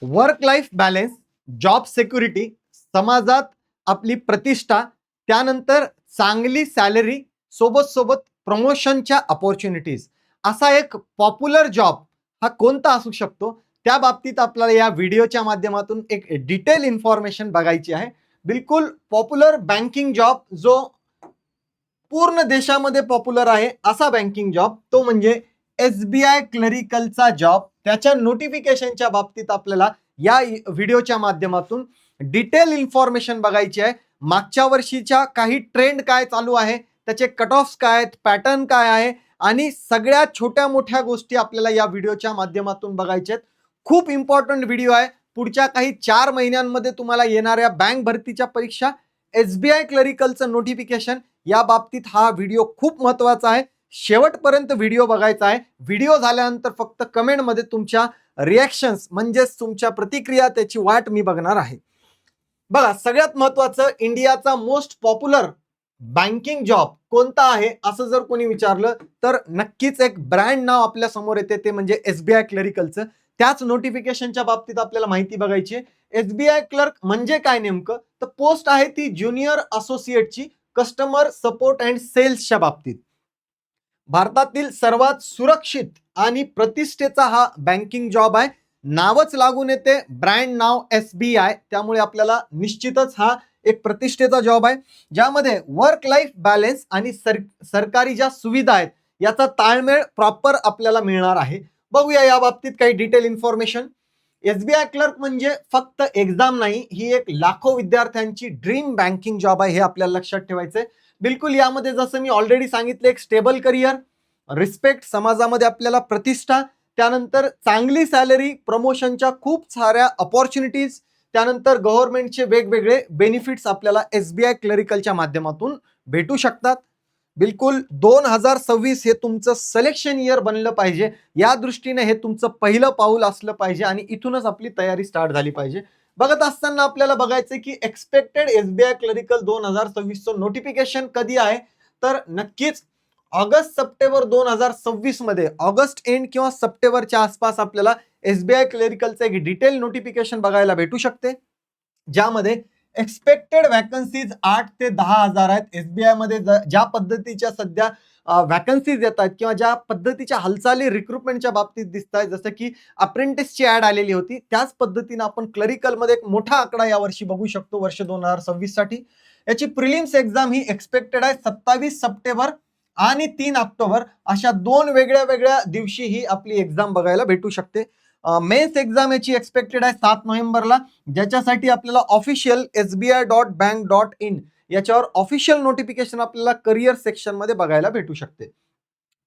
Work life balance, job security, समाजात आपली प्रतिष्ठा, त्यानंतर चांगली सॅलरी, सोबत सोबत प्रमोशनच्या अपॉर्च्युनिटीज, असा एक पॉप्युलर जॉब हा कोणता असू शकतो, त्या बाबतीत आपल्याला या व्हिडिओच्या माध्यमातून एक डिटेल इन्फॉर्मेशन बघायची आहे. बिलकुल पॉप्युलर बँकिंग जॉब, जो पूर्ण देशामध्ये पॉप्युलर आहे असा बँकिंग जॉब, तो म्हणजे SBI क्लरिकलचा जॉब. त्याच्या नोटिफिकेशनच्या बाबतीत आपल्याला या व्हिडिओच्या माध्यमातून डिटेल इन्फॉर्मेशन बघायची आहे. मागच्या वर्षीच्या काही ट्रेंड काय चालू आहे, त्याचे कट ऑफ्स काय आहेत, पॅटर्न काय आहे, आणि सगळ्या छोट्या मोठ्या गोष्टी आपल्याला या व्हिडिओच्या माध्यमातून बघायच्या आहेत. खूप इम्पॉर्टंट व्हिडिओ आहे. पुढच्या काही 4 महिन्यांमध्ये तुम्हाला येणाऱ्या बँक भरतीच्या परीक्षा, SBI क्लरिकलचं नोटिफिकेशन, या बाबतीत हा व्हिडिओ खूप महत्वाचा आहे. शेवटपर्यंत व्हिडिओ बघायचा आहे. व्हिडिओ झाल्यानंतर फक्त कमेंटमध्ये तुमच्या रिॲक्शन्स म्हणजेच तुमच्या प्रतिक्रिया, त्याची वाट मी बघणार आहे. बघा, सगळ्यात महत्वाचं, इंडियाचा मोस्ट पॉप्युलर बँकिंग जॉब कोणता आहे असं जर कोणी विचारलं तर नक्कीच एक ब्रँड नाव आपल्या समोर येते, ते म्हणजे SBI क्लरिकलचं. त्याच नोटिफिकेशनच्या बाबतीत आपल्याला माहिती बघायची आहे. SBI क्लर्क म्हणजे काय नेमकं, तर पोस्ट आहे ती ज्युनियर असोसिएटची, कस्टमर सपोर्ट अँड सेल्सच्या बाबतीत. भारतातील सर्वात सुरक्षित आणि प्रतिष्ठेचा हा बँकिंग जॉब आहे. नावच लागून येते, ब्रँड नाव SBI, त्यामुळे आपल्याला निश्चितच हा एक प्रतिष्ठेचा जॉब आहे, ज्यामध्ये वर्क लाईफ बॅलन्स आणि सरकारी ज्या सुविधा आहेत याचा ताळमेळ प्रॉपर आपल्याला मिळणार आहे. बघूया या बाबतीत काही डिटेल इन्फॉर्मेशन. SBI क्लर्क म्हणजे फक्त एक्झाम नाही, ही एक लाखो विद्यार्थ्यांची ड्रीम बँकिंग जॉब आहे, हे आपल्याला लक्षात ठेवायचंय. बिलकुल यामध्ये जसं मी ऑलरेडी सांगितलं, एक स्टेबल करिअर, रिस्पेक्ट, समाजामध्ये आपल्याला प्रतिष्ठा, त्यानंतर चांगली सॅलरी, प्रमोशनच्या खूप साऱ्या अपॉर्च्युनिटीज, त्यानंतर गव्हर्नमेंटचे वेगवेगळे बेनिफिट्स आपल्याला SBI क्लरिकलच्या माध्यमातून भेटू शकतात. बिलकुल 2026 हे तुमचं सिलेक्शन इयर बनलं पाहिजे, या दृष्टीने हे तुमचं पहिलं पाऊल असलं पाहिजे आणि इथूनच आपली तयारी स्टार्ट झाली पाहिजे. बघत असताना आपल्याला बघायचं की एक्सपेक्टेड SBI क्लरिकल 2026 नोटिफिकेशन कधी आहे, तर नक्कीच ऑगस्ट सप्टेंबर 2026 मध्ये, ऑगस्ट एंड किंवा सप्टेंबरच्या आसपास आपल्याला SBI क्लरिकलचं एक डिटेल नोटिफिकेशन बघायला भेटू शकते, ज्यामध्ये एक्सपेक्टेड वॅकन्सीज 8 ते 10,000 आहेत. SBI मध्ये ज्या पद्धतीच्या सध्या वॅकन्सीज येत आहेत किंवा ज्या पद्धतीच्या हालचाली रिक्रुटमेंटच्या बाबतीत दिसत आहेत, जसं की अप्रेंटिसची ऍड आलेली होती, त्याच पद्धतीने आपण क्लरिकलमध्ये एक मोठा आकडा यावर्षी बघू शकतो वर्ष 2026 साठी. याची प्रिलिम्स एक्झाम ही एक्सपेक्टेड आहे 27 सप्टेंबर आणि 3 ऑक्टोबर, अशा 2 वेगळ्या वेगळ्या दिवशी ही आपली एक्झाम बघायला भेटू शकते. मेन्स एक्झाम याची एक्सपेक्टेड आहे 7 नोव्हेंबरला, ज्याच्यासाठी आपल्याला ऑफिशियल SBI.bank.in याच्यावर ऑफिशियल नोटिफिकेशन आपल्याला करिअर सेक्शन मध्ये बघायला भेटू शकते.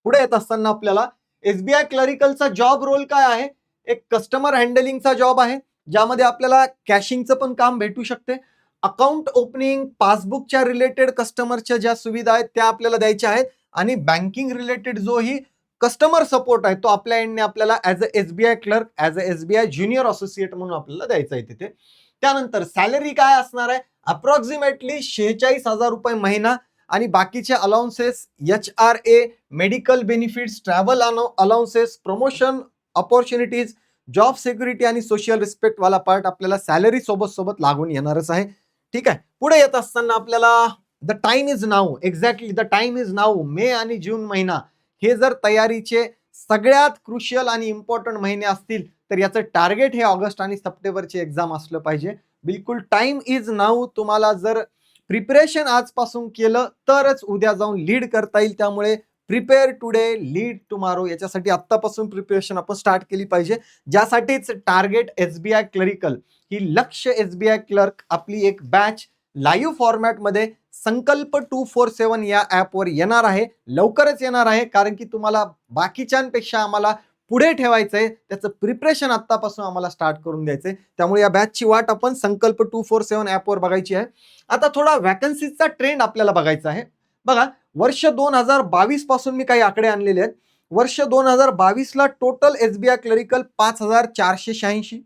पुढे येत असताना आपल्याला SBI क्लरिकलचा जॉब रोल काय आहे, एक कस्टमर हँडलिंगचा जॉब आहे, ज्यामध्ये आपल्याला कॅशिंगचं पण काम भेटू शकते. अकाउंट ओपनिंग, पासबुकच्या रिलेटेड कस्टमरच्या ज्या सुविधा आहेत त्या आपल्याला द्यायच्या आहेत, आणि बँकिंग रिलेटेड जो ही कस्टमर सपोर्ट आहे तो आपल्या एंडने आपल्याला as a SBI clerk, as a SBI junior associate म्हणून आपल्याला द्यायचं आहे तिथे. त्यानंतर सॅलरी काय असणार आहे, अप्रॉक्सिमेटली 46,000 रुपये महिना, आणि बाकीचे allowances, HRA, medical benefits, travel allowances, promotion opportunities, job security आणि सोशल रिस्पेक्ट वाला पार्ट आपल्याला सॅलरी सोबत सोबत लागून येणारच आहे. ठीक आहे. पुढे येत असताना आपल्याला the time is now, exactly the time is now, May आणि जून महिना हे जर तयारीचे सगळ्यात क्रुशियल आणि इम्पॉर्टंट महिने असतील, तर याचं टार्गेट हे ऑगस्ट आणि सप्टेंबरचे एक्झाम असलं पाहिजे. बिलकुल टाइम इज नाऊ. तुम्हाला जर प्रिपरेशन आजपासून केलं तरच उद्या जाऊन लीड करता येईल, त्यामुळे प्रिपेअर टुडे, लीड टुमारो, याच्यासाठी आत्तापासून प्रिपरेशन आपण स्टार्ट केली पाहिजे. ज्यासाठीच टार्गेट SBI क्लरिकल ही लक्ष SBI क्लर्क आपली एक बॅच लाईव्ह फॉर्मॅटमध्ये संकल्प 247 या ऍपवर येणार आहे, लवकरच येणार आहे, कारण की तुम्हाला बाकीच्यांपेक्षा आम्हाला पुढे ठेवायचंय, त्याचं प्रिपरेशन आत्तापासून आम्हाला स्टार्ट करून द्यायचंय. त्यामुळे या बॅचची वाट आपण संकल्प 247 ऍपवर बघायची आहे. आता थोडा वॅकन्सीचा ट्रेंड आपल्याला बघायचा आहे. बघा, वर्ष 2022 पासून मी काही आकडे आणलेले आहेत. वर्ष 2022 ला टोटल SBI क्लरिकल 5,486,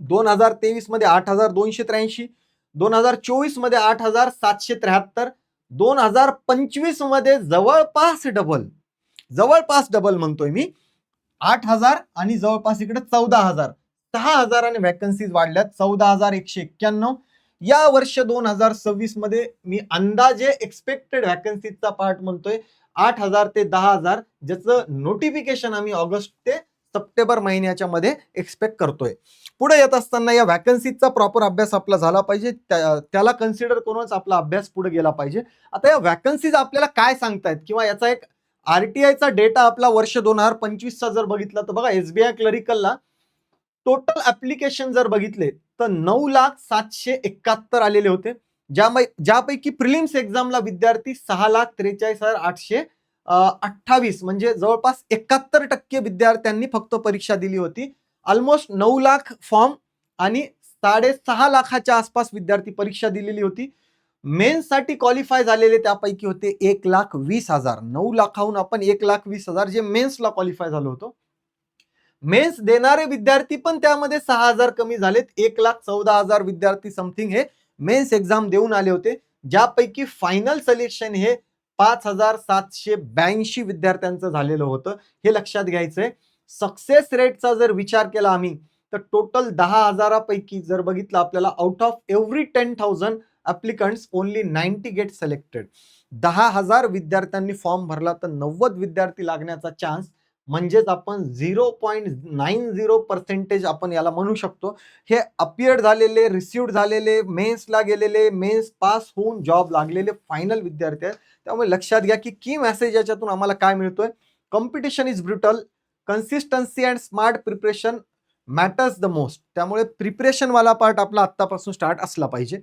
2023 मध्ये 8,283, 2024 मध्ये 8,773, 2025 मध्ये जवळपास डबल म्हणतोय मी, 8,000 आणि जवळपास इकडे 14,000, 6,000 व्हॅकन्सीज वाढल्यात, 14,191. या वर्ष 2026 मध्ये मी अंदाजे एक्सपेक्टेड व्हॅकन्सीजचा पार्ट म्हणतोय 8,000 ते 10,000, ज्याचं नोटिफिकेशन आम्ही ऑगस्ट ते सप्टेंबर महिन्याच्या मध्ये एक्सपेक्ट करतोय. पुढे येत असताना या व्हॅकन्सीचा प्रॉपर अभ्यास आपला झाला पाहिजे, त्याला कन्सिडर करूनच आपला अभ्यास पुढे गेला पाहिजे. आता या व्हॅकन्सीज आपल्याला काय सांगतायत किंवा याचा एक आरटीआयचा डेटा आपला वर्ष 2025चा जर बघितला तर बघा, एसबीआय क्लरिकलला टोटल ऍप्लिकेशन जर बघितले तर 9,771 आलेले होते, ज्यापैकी प्रिलिम्स एक्झामला विद्यार्थी 6,43,828, म्हणजे जवळपास 71% विद्यार्थ्यांनी फक्त परीक्षा दिली होती. ऑलमोस्ट 9 लाख फॉर्म आणि 6.5 लाखाच्या आसपास विद्यार्थी परीक्षा दिलेली होती. मेन्स साठी क्वालिफाय झालेले त्यापैकी होते 1,20,000. 9 लाखाहून आपण 1,20,000 जे मेन्सला क्वालिफाय झालो होतो. मेन्स देणारे विद्यार्थी पण त्यामध्ये 6,000 कमी झालेत. 1,14,000 विद्यार्थी समथिंग हे मेन्स एक्झाम देऊन आले होते, ज्यापैकी फायनल सिलेक्शन हे 5,782 विद्यार्थ्यांचं झालेलं होतं. हे लक्षात घ्यायचंय. सक्सेस रेटचा जर विचार केला आम्ही तर टोटल 10,000 पैकी जर बघितलं आपल्याला, out of every 10,000 applicants only 90 get selected. 10,000 विद्यार्थ्यांनी फॉर्म भरला तर 90 विद्यार्थी लागण्याचा चान्स, म्हणजेच आपण 0.90% आपण याला म्हणू शकतो. हे अपियर्ड झालेले, रिसिव्ड झालेले, मेन्सला गेलेले, मेन्स पास होऊन जॉब लागलेले फायनल विद्यार्थी आहेत. त्यामुळे लक्षात घ्या की मेसेज याच्यातून आम्हाला काय मिळतोय, competition is brutal, consistency and smart preparation matters the most. त्यामुळे प्रिपरेशन वाला पार्ट आपला आत्तापासून स्टार्ट असला पाहिजे.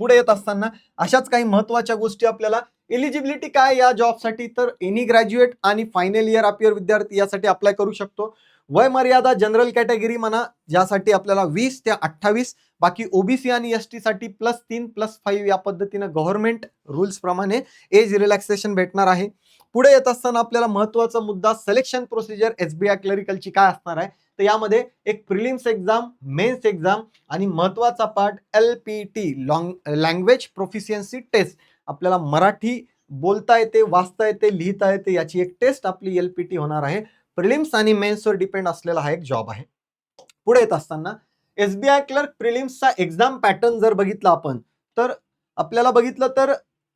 पुढे येत असताना अशाच काही महत्वाच्या गोष्टी आपल्याला, एलिजिबिलिटी काय या जॉबसाठी, तर एनी ग्रॅज्युएट आणि फायनल इयर अपियर विद्यार्थी यासाठी अप्लाय करू शकतो. वय मर्यादा जनरल कॅटेगरी म्हणा, ज्यासाठी आपल्याला 20 ते 28, बाकी ओबीसी आणि एसटी साठी +3 +5 या पद्धतीने गव्हर्नमेंट रूल्स प्रमाणे एज रिलॅक्सेशन भेटणार आहे. पुढे येत असताना आपल्याला महत्वाचा मुद्दा, सिलेक्शन प्रोसिजर एसबीआय क्लरिकलची काय असणार आहे, तर यामध्ये एक प्रिलिम्स एक्झाम, मेन्स एक्झाम आणि महत्वाचा part LPT language proficiency test. आपल्याला मराठी बोलता येते, वाचता येते, लिहिता येते, याची एक टेस्ट आपली LPT होणार आहे. प्रिलिम्स आणि मेन्सवर डिपेंड असलेला हा एक जॉब आहे. पुढे येत असताना एसबीआय क्लर्क प्रिलिम्सचा एक्झाम पॅटर्न जर बघितला आपण तर आपल्याला बघितलं तर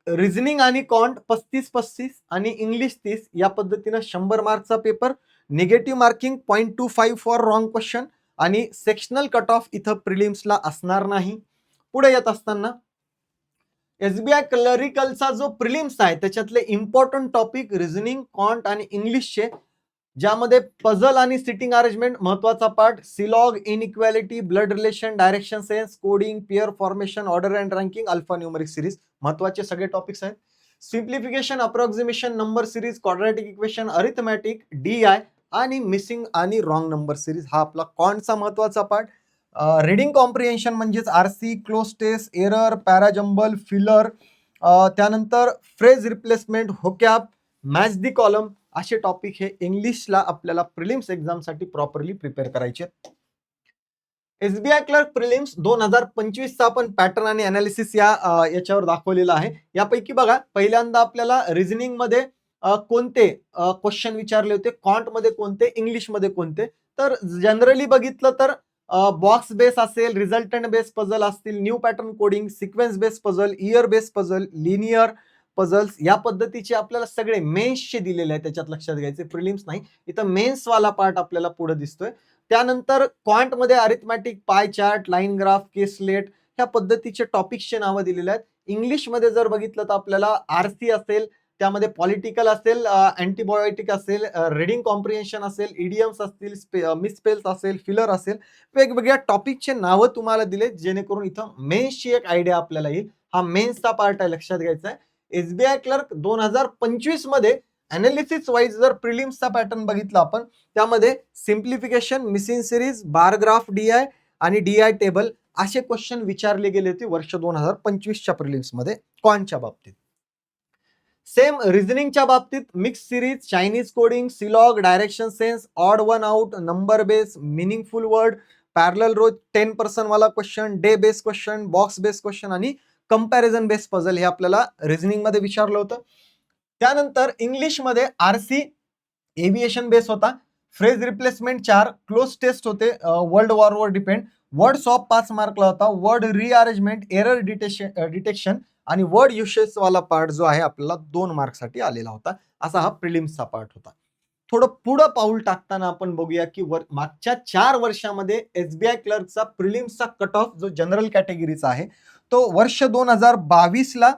रिझनिंग आणि कॉन्ट 35-35 आणि इंग्लिश 30 या पद्धतीनं 100 मार्कचा paper, negative marking 0.25 for wrong question आणि सेक्शनल कट ऑफ इथं प्रिलिम्सला असणार नाही. पुढे येत असताना एसबीआय क्लरिकलचा जो प्रिलिम्स आहे त्याच्यातले इम्पॉर्टंट टॉपिक रिझनिंग, कॉन्ट आणि इंग्लिशचे, ज्यामध्ये पझल आणि सिटिंग अरेंजमेंट महत्वाचा part, syllog, inequality, blood relation, direction sense, coding, pair formation, order and ranking, alpha numeric series महत्वाचे सगळे टॉपिक्स आहेत. Simplification, approximation, number series, quadratic equation, arithmetic, DI आणि मिसिंग आणि रॉंग नंबर सिरीज हा आपला कॉन्टचा महत्वाचा पार्ट. रीडिंग कॉम्प्रिहेन्शन म्हणजेच RC, cloze test, error, parajumble, filler, त्यानंतर phrase replacement, vocab, match the column असे टॉपिक हे इंग्लिशला आपल्याला प्रिलिम्स एक्झामसाठी प्रॉपरली प्रिपेअर करायचे. एसबीआय क्लर्क प्रिलिम्स 2025चा आपण पॅटर्न आणि अनालिसिस याच्यावर दाखवलेला आहे. यापैकी बघा, पहिल्यांदा आपल्याला रिझनिंग मध्ये कोणते क्वेश्चन विचारले होते, कॉन्ट मध्ये कोणते, इंग्लिश मध्ये कोणते. तर जनरली बघितलं तर बॉक्स बेस असेल, रिझल्टंट बेस पझल असतील, new pattern coding, sequence base puzzle, year base puzzle, linear puzzles या पद्धतीचे आपल्याला सगळे मेन्सचे दिलेले आहेत. त्याच्यात लक्षात घ्यायचे प्रिलिम्स नाही, इथं मेन्स वाला पार्ट आपल्याला पुढे दिसतोय. त्यानंतर क्वांट मध्ये arithmetic, pie chart, line graph, caselet ह्या पद्धतीचे टॉपिक्सचे नावं दिलेले आहेत. इंग्लिश मध्ये जर बघितलं तर आपल्याला RC असेल, त्यामध्ये पॉलिटिकल असेल, अँटीबायोटिक असेल, रीडिंग कॉम्प्रिहेन्शन असेल, इडियम्स असतील, मिसस्पेल्स असेल, फिलर असेल, वेगवेगळ्या टॉपिकचे नावं तुम्हाला दिले, जेणेकरून इथं मेन्सची एक आयडिया आपल्याला येईल. हा मेन्सचा पार्ट आहे, लक्षात घ्यायचा आहे. एसबीआय क्लर्क 2025 मध्ये अनालिसिस वाईज जर प्रिलिम्सचा पॅटर्न बघितला आपण, त्यामध्ये simplification, missing series, bar graph, DI आणि DI टेबल असे क्वेश्चन विचारले गेले होते वर्ष 2025च्या प्रिलिम्स मध्ये कॉन्टच्या बाबतीत. सेम रिझनिंगच्या बाबतीत mix series, Chinese coding, syllog, direction sense, odd one out, number base, meaningful word, parallel row, 10% वाला question, day base question, box base question आणि कंपॅरिझन बेस पझल हे आपल्याला रिझनिंग मध्ये विचारलं होतं. त्यानंतर इंग्लिश मध्ये RC एव्हिएशन बेस होता, फ्रेज रिप्लेसमेंट 4, क्लोज टेस्ट होते वर्ल्ड वॉरवर डिपेंड, वर्ड सॉप 5 मार्कला होता, वर्ड रिअरेंजमेंट, एरर डिटेक्शन आणि वर्ड युसेस वाला पार्ट जो आहे आपल्याला 2 मार्कसाठी आलेला होता. असा हा प्रिलिम्सचा पार्ट होता. थोडं पुढं पाऊल टाकताना आपण बघूया की मागच्या 4 वर्षामध्ये एसबीआय क्लर्कचा प्रिलिम्सचा कट ऑफ जो जनरल कॅटेगरीचा आहे तो वर्ष 2022ला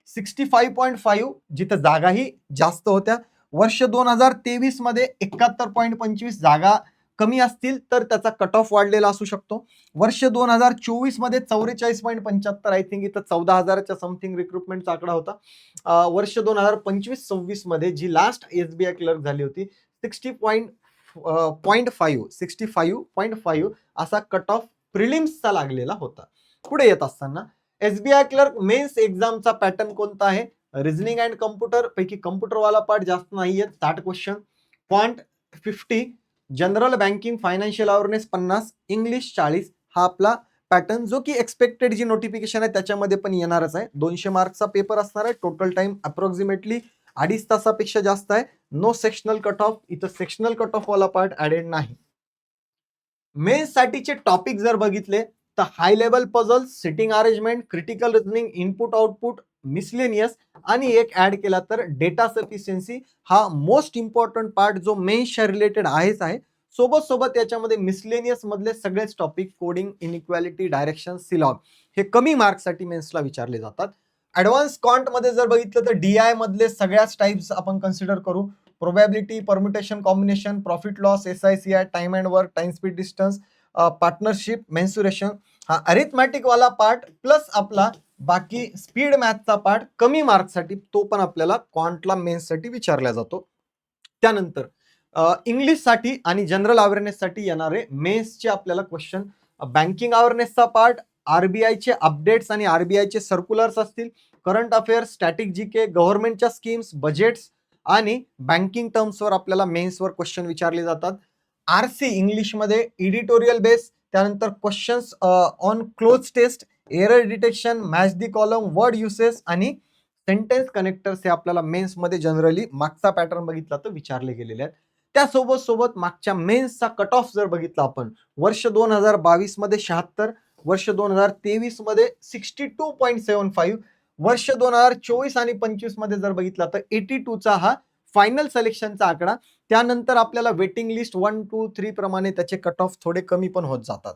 65.5 जिथं जागाही जास्त होत्या. वर्ष 2023 मध्ये 71.25 जागा कमी असतील तर त्याचा कट ऑफ वाढलेला असू शकतो. वर्ष 2024 मध्ये 44.75 आय थिंक इथं 14,000च्या समथिंग रिक्रुटमेंटचा आकडा होता. वर्ष 2025-26 मध्ये जी लास्ट एसबीआय क्लर्क झाली होती 65.5 असा कट ऑफ प्रिलिम्सचा लागलेला होता. पुढे येत असताना एसबीआय क्लर्क मेन्स एक्झामचा पॅटर्न कोणता आहे? रिझनिंग अँड कम्प्युटर पैकी कम्प्युटरवाला पार्ट जास्त नाहीये, 60 question, quant 50, general banking financial awareness 50, English 40 हा आपला पॅटर्न जो की एक्सपेक्टेड जी नोटिफिकेशन आहे त्याच्यामध्ये पण येणारच आहे. 200 मार्क्सचा पेपर असणार आहे. टोटल टाइम अप्रॉक्सिमेटली 2.5 तासापेक्षा जास्त आहे. नो सेक्शनल कट ऑफ, इथं सेक्शनल कट ऑफ वाला पार्ट ऍडेड नाही. मेन्स साठीचे टॉपिक जर बघितले तर high level puzzle, sitting arrangement, critical reasoning, input output, miscellaneous आणि एक ऍड केला तर डेटा सफिशियन्सी हा मोस्ट इम्पॉर्टंट पार्ट जो मेन्सच्या रिलेटेड आहेच आहे. सोबत याच्यामध्ये मिसलेनियस मधले सगळेच टॉपिक कोडिंग, इनइक्वालिटी, डायरेक्शन, सिलॉग हे कमी मार्क्ससाठी मेन्सला विचारले जातात. ऍडव्हान्स क्वांट मध्ये जर बघितलं तर डीआय मधले सगळ्याच टाइप्स आपण कन्सिडर करू. Probability, permutation, combination, profit loss, SICI, time and work, time speed distance, partnership, mensuration हा अरिथमॅटिक वाला पार्ट प्लस आपला बाकी स्पीड मॅथचा पार्ट कमी मार्क्ससाठी तो पण आपल्याला क्वांटला मेन्ससाठी विचारला जातो. त्यानंतर इंग्लिशसाठी आणि जनरल अवेअरनेससाठी येणारे मेन्सचे आपल्याला क्वेश्चन, बँकिंग अवेअरनेसचा पार्ट, आरबीआयचे अपडेट्स आणि आरबीआयचे सर्क्युलर्स असतील, करंट अफेअर्स, स्टॅटिक जीके, गव्हर्नमेंटच्या स्कीम्स, बजेट्स आणि बँकिंग टर्म्सवर आपल्याला मेन्सवर क्वेश्चन विचारले जातात. आरसी इंग्लिशमध्ये एडिटोरियल बेस, त्यानंतर questions on close test, error detection, match the column, word uses आणि सेंटेन्स कनेक्टर्स हे आपल्याला मेन्समध्ये जनरली मागचा पॅटर्न बघितला तर विचारले गेलेले आहेत. त्यासोबत मागच्या मेन्सचा कट ऑफ जर बघितला आपण वर्ष 2022 मध्ये 76, वर्ष 2023 मध्ये 62.75, वर्ष 2024 आणि 25 मध्ये जर बघितला तर 82चा हा फायनल सिलेक्शनचा आकडा. त्यानंतर आपल्याला वेटिंग लिस्ट 1, 2, 3 प्रमाणे त्याचे कट ऑफ थोडे कमी पण होत जातात.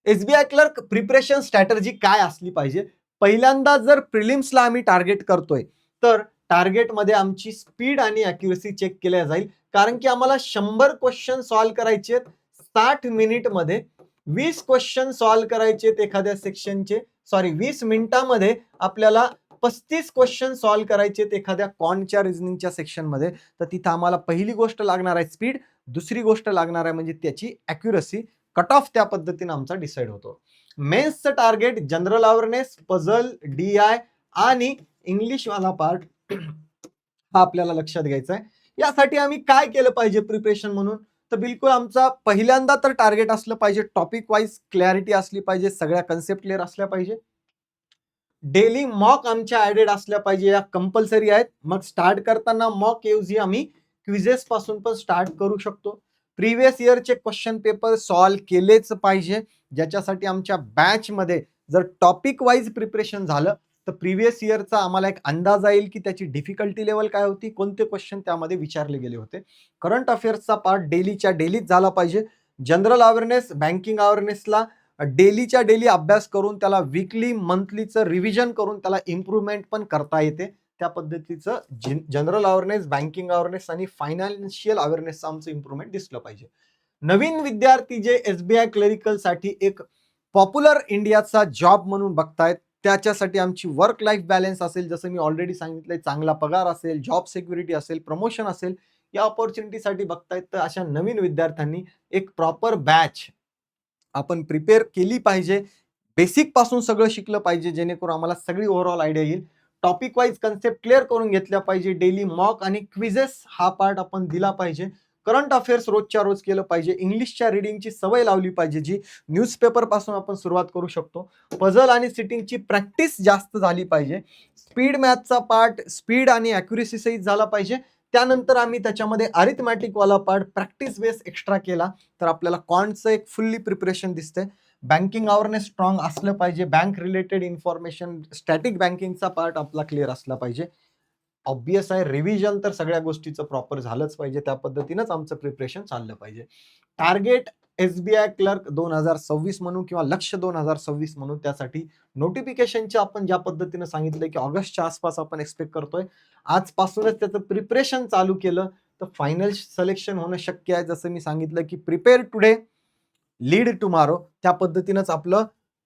एसबीआय क्लर्क प्रिपरेशन स्ट्रॅटर्जी काय असली पाहिजे? पहिल्यांदा जर प्रिलिम्सला आम्ही टार्गेट करतोय तर टार्गेटमध्ये आमची स्पीड आणि अॅक्युरेसी चेक केल्या जाईल. कारण की आम्हाला 100 क्वेश्चन सॉल्व्ह करायचे 60 मिनिटमध्ये, 20 क्वेश्चन सॉल्व्ह करायचे एखाद्या सेक्शनचे, 20 मिनिटामध्ये आपल्याला 35 क्वेश्चन सॉल्व्ह करायचे एखाद्या क्वांटच्या रिझनिंगच्या सेक्शनमध्ये. तर तिथं आम्हाला पहिली गोष्ट लागणार आहे स्पीड, दुसरी गोष्ट लागणार आहे म्हणजे त्याची अॅक्युरेसी. कट ऑफ त्या पद्धतीने आमचा डिसाइड होतो. मेन्सचं target general awareness, puzzle, DI आणि इंग्लिश वाला पार्ट हा आपल्याला लक्षात घ्यायचा आहे. यासाठी आम्ही काय केलं पाहिजे प्रिपरेशन म्हणून? तर बिलकुल आमचा पहिल्यांदा तर टार्गेट असलं पाहिजे टॉपिक वाईज क्लॅरिटी असली पाहिजे, सगळ्या कन्सेप्ट क्लिअर असल्या पाहिजे. डेली मॉक आमच्या ऍडेड असल्या पाहिजे, या कंपल्सरी आहेत. मग स्टार्ट करताना मॉक ऐवजी आम्ही क्विजेस पासून पण स्टार्ट करू शकतो. प्रिव्हियस इयरचे क्वेश्चन पेपर सॉल्व्ह केलेच पाहिजे, ज्याच्यासाठी आमच्या बॅचमध्ये जर टॉपिक वाईज प्रिपरेशन झालं तर प्रिव्हियस इयरचा आम्हाला एक अंदाज येईल की त्याची डिफिकल्टी लेवल काय होती, कोणते क्वेश्चन त्यामध्ये विचारले गेले होते. करंट अफेअर्सचा पार्ट डेलीच्या डेलीच झाला पाहिजे. जनरल अवेअरनेस, बँकिंग अवेअरनेसला डेलीच्या डेली अभ्यास करून त्याला वीकली मंथलीचं रिव्हिजन करून त्याला इम्प्रूव्हमेंट पण करता येते. त्या पद्धतीचं जनरल अवेअरनेस, बँकिंग अवेअरनेस आणि फायनान्शियल अवेअरनेसचं आमचं इम्प्रूव्हमेंट दिसलं पाहिजे. नवीन विद्यार्थी जे एसबीआय क्लरिकलसाठी एक पॉप्युलर इंडियाचा जॉब म्हणून बघतायत, त्याच्यासाठी आमची वर्क लाईफ बॅलन्स असेल, जसं मी ऑलरेडी सांगितलंय, चांगला पगार असेल, जॉब सिक्युरिटी असेल, प्रमोशन असेल, या ऑपॉर्च्युनिटीसाठी बघतायत तर अशा नवीन विद्यार्थ्यांनी एक प्रॉपर बॅच आपण प्रिपेअर केली पाहिजे. बेसिक पासून सगळं शिकलं पाहिजे, जेणेकरून आम्हाला सगळी ओव्हरऑल आयडिया येईल. टॉपिक वाईज कन्सेप्ट क्लिअर करून घेतल्या पाहिजे. डेली मॉक आणि क्विजेस हा पार्ट आपण दिला पाहिजे. करंट अफेअर्स रोजच्या रोज केलं पाहिजे. इंग्लिशच्या रिडिंगची सवय लावली पाहिजे, जी न्यूजपेपर पासून आपण सुरुवात करू शकतो. पझल आणि सिटिंगची प्रॅक्टिस जास्त झाली पाहिजे. स्पीड मॅथचा पार्ट स्पीड आणि अॅक्युरेसी सहित झाला पाहिजे. त्यानंतर आम्ही त्याच्यामध्ये अरिथमॅटिक वाला पार्ट प्रॅक्टिस बेस एक्स्ट्रा केला, तर आपल्याला क्वांटचं एक फुल्ली प्रिपरेशन दिसतंय. बँकिंग अवेअरनेस स्ट्रॉंग असलं पाहिजे, बँक रिलेटेड इन्फॉर्मेशन, स्टॅटिक बँकिंगचा पार्ट आपला क्लिअर असला पाहिजे. ऑब्वियस आहे, रिव्हिजन तर सगळ्या गोष्टीचं प्रॉपर झालंच पाहिजे, त्या पद्धतीनंच आमचं प्रिपरेशन चाललं पाहिजे. टार्गेट SBI क्लर्क 2026 म्हणू किंवा लक्ष्य 2026 म्हणू, त्यासाठी नोटिफिकेशनचे आपण ज्या पद्धतीनं सांगितलंय की ऑगस्टच्या आसपास आपण एक्सपेक्ट करतोय, आजपासूनच त्याचं प्रिपरेशन चालू केलं तर फायनल सिलेक्शन होणं शक्य आहे. जसं मी सांगितलं की प्रिपेअर टुडे लीड टुमारो, त्या पद्धतीनंच आपलं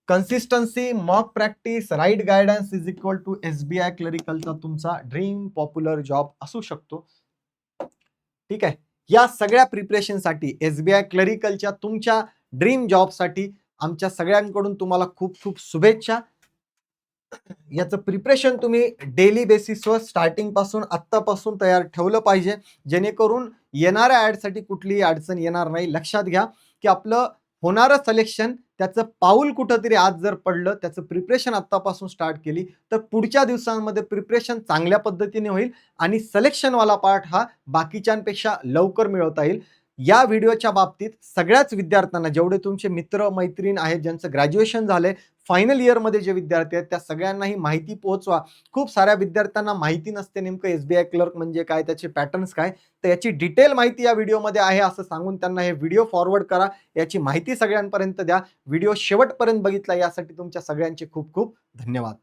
consistency, mock practice, right guidance is equal to SBI क्लरिकलचा तुमचा ड्रीम पॉप्युलर जॉब असू शकतो. ठीक आहे, या सगळ्या प्रिपरेशनसाठी SBI क्लरिकलच्या तुमच्या ड्रीम जॉबसाठी आमच्या सगळ्यांकडून तुम्हाला खूप खूप शुभेच्छा. याचं प्रिपरेशन तुम्ही डेली बेसिसवर स्टार्टिंग पासून आत्तापासून तयार ठेवलं पाहिजे, जेणेकरून येणाऱ्या ॲडसाठी कुठलीही अडचण येणार नाही. लक्षात घ्या की आपलं होणारं सिलेक्शन, त्याचं पाऊल कुठंतरी आज जर पडलं, त्याचं प्रिपरेशन आत्तापासून स्टार्ट केली तर पुढच्या दिवसांमध्ये प्रिपरेशन चांगल्या पद्धतीने होईल आणि सिलेक्शनवाला पार्ट हा बाकीच्यांपेक्षा लवकर मिळवता येईल. या व्हिडिओच्या बाबतीत सगळ्याच विद्यार्थ्यांना, जेवढे तुमचे मित्र मैत्रीण आहेत ज्यांचं ग्रॅज्युएशन झालंय, फायनल इयरमध्ये जे विद्यार्थी आहेत, त्या सगळ्यांना ही माहिती पोहोचवा. खूप साऱ्या विद्यार्थ्यांना माहिती नसते नेमकं SBI क्लर्क म्हणजे काय, त्याचे पॅटर्न्स काय, तर याची डिटेल माहिती या व्हिडिओमध्ये आहे असं सांगून त्यांना हे व्हिडिओ फॉरवर्ड करा. याची माहिती सगळ्यांपर्यंत द्या. व्हिडिओ शेवटपर्यंत बघितला यासाठी तुमच्या सगळ्यांचे खूप खूप धन्यवाद.